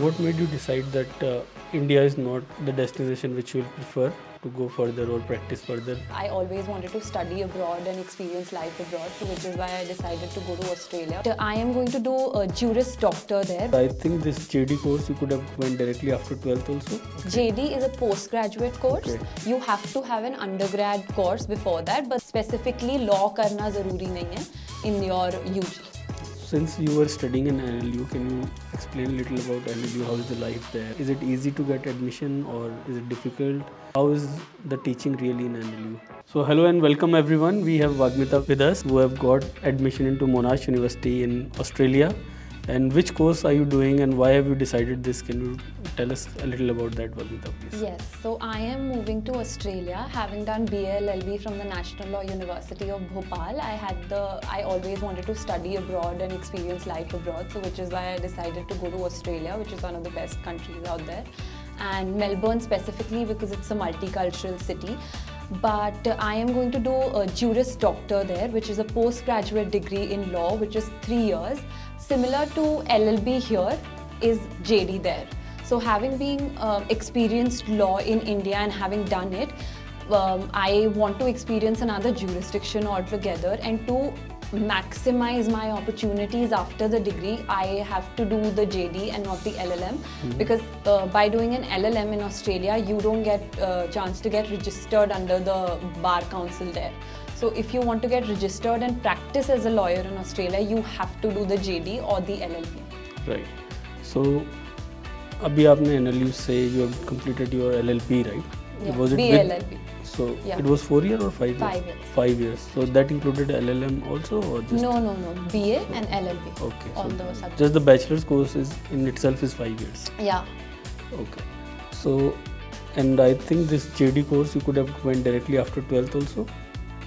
What made you decide that India is not the destination which you prefer to go further or practice further? I always wanted to study abroad and experience life abroad, so which is why I decided to go to Australia. I am going to do a Juris Doctor there. I think this JD course you could have went directly after 12th also. JD is a postgraduate course. Okay. You have to have an undergrad course before that, but specifically law karna zaruri nahi hai in your UG. Since you were studying in NLU, can you explain a little about NLU? How is the life there? Is it easy to get admission or is it difficult? How is the teaching really in NLU? So hello and welcome everyone. We have Vagmita with us who have got admission into Monash University in Australia. And which course are you doing and why have you decided this? Can you tell us a little about that, Vagmita, please? Yes, so I am moving to Australia, having done BA LLB from the National Law University of Bhopal. I always wanted to study abroad and experience life abroad, so which is why I decided to go to Australia, which is one of the best countries out there, and Melbourne specifically because it's a multicultural city. But I am going to do a Juris Doctor there, which is a postgraduate degree in law, which is 3 years. Similar to LLB here is JD there. So having been experienced law in India and having done it, I want to experience another jurisdiction altogether, and to maximize my opportunities after the degree, I have to do the JD and not the LLM, because by doing an LLM in Australia, you don't get a chance to get registered under the Bar Council there. So if you want to get registered and practice as a lawyer in Australia, you have to do the JD or the LLB. Right. So, अभी आपने NLU से you have completed your LLB, right? Yeah, Was it BA with- LLB. So Yeah. it was 4 years or 5 years? 5 years. 5 years. So that included LLM also or just? No, BA and LLB. Okay. All So those subjects. just the bachelor's course is in itself is 5 years. Yeah. Okay. So, and I think this JD course you could have went directly after 12th also?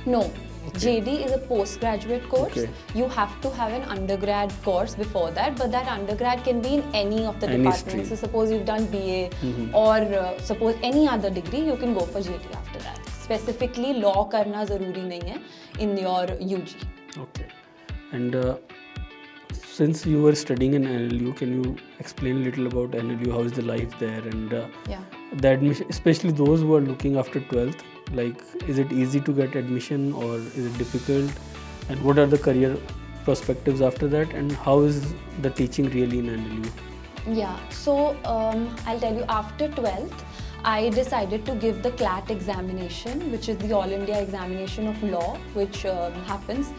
No. Okay. JD is a postgraduate course. Okay. You have to have an undergrad course before that, but that undergrad can be in any of the Any departments. stream. So suppose you've done BA or suppose any other degree, you can go for JD after that. Specifically, law karna zaruri nahi hai in your UG. Okay. And since you were studying in NLU, can you explain a little about NLU? How is the life there? And Yeah. the admission, especially those who are looking after 12th, like is it easy to get admission or is it difficult? And what are the career perspectives after that? And how is the teaching really in NLU? Yeah, so I'll tell you, after 12th, I decided to give the CLAT examination, which is the All India Examination of Law, which happens.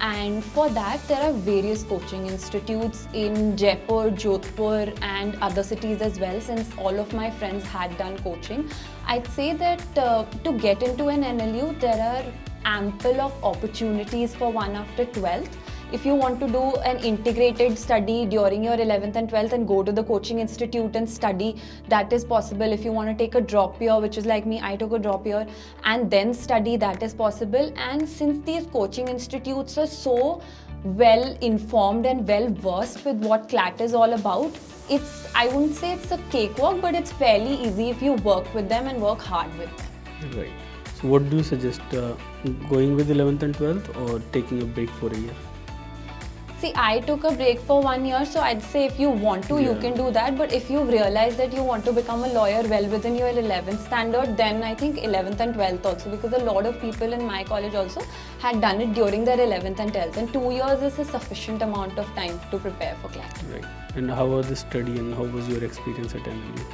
And for that, there are various coaching institutes in Jaipur, Jodhpur, and other cities as well, since all of my friends had done coaching. I'd say that to get into an NLU, there are ample of opportunities for one after 12th. If you want to do an integrated study during your 11th and 12th and go to the coaching institute and study, that is possible. If you want to take a drop year, which is like me, I took a drop year and then study, that is possible. And since these coaching institutes are so well informed and well versed with what CLAT is all about, I wouldn't say it's a cakewalk, but it's fairly easy if you work with them and work hard with them. Right. So what do you suggest? Going with 11th and 12th or taking a break for a year? See, I took a break for 1 year, so I'd say if you want to, you can do that. But if you realize that you want to become a lawyer well within your 11th standard, then I think 11th and 12th also, because a lot of people in my college also had done it during their 11th and 12th. And 2 years is a sufficient amount of time to prepare for CLAT. Right. And how was the study and how was your experience at NLU?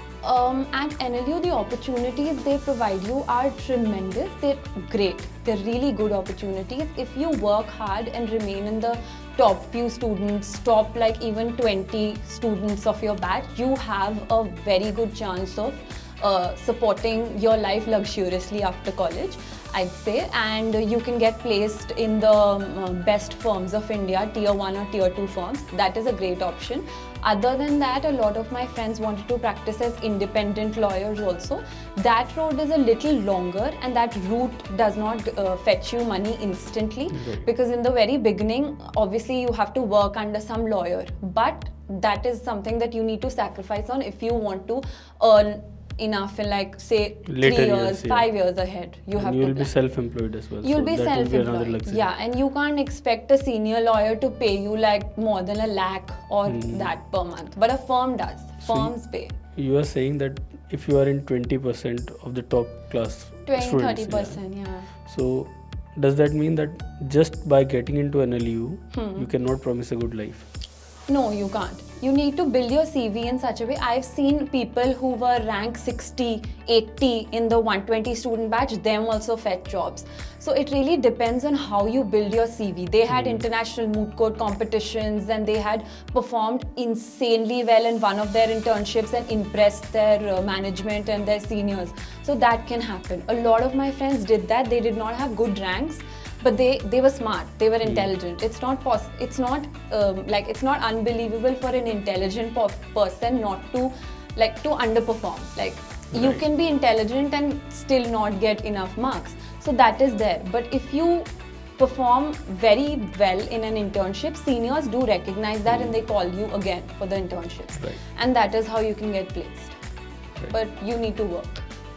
At NLU, the opportunities they provide you are tremendous. They're great. They're really good opportunities. If you work hard and remain in the top few students, top like even 20 students of your batch, you have a very good chance of supporting your life luxuriously after college, I'd say, and you can get placed in the best firms of India, tier 1 or tier 2 firms. That is a great option. Other than that, a lot of my friends wanted to practice as independent lawyers also. That road is a little longer and that route does not fetch you money instantly, because in the very beginning, obviously you have to work under some lawyer, but that is something that you need to sacrifice on if you want to earn enough in like say Later 3 years, years, yeah. 5 years ahead. You have you to will be plan. self-employed as well. You'll so be that will be another self-employed. luxury. Yeah, and you can't expect a senior lawyer to pay you like more than $1 lakh or that per month. But a firm does. Firms pay. You are saying that if you are in 20% of the top class 20-30%, students, yeah. So does that mean that just by getting into NLU, you cannot promise a good life? No, you can't. You need to build your CV in such a way. I've seen people who were ranked 60, 80 in the 120 student batch, them also fetch jobs. So it really depends on how you build your CV. They had international moot court competitions and they had performed insanely well in one of their internships and impressed their management and their seniors. So that can happen. A lot of my friends did that. They did not have good ranks, but they were smart, they were intelligent. It's not it's not unbelievable for an intelligent person not to to underperform. You can be intelligent and still not get enough marks, so that is there. But if you perform very well in an internship, seniors do recognize that and they call you again for the internships, and that is how you can get placed. But you need to work.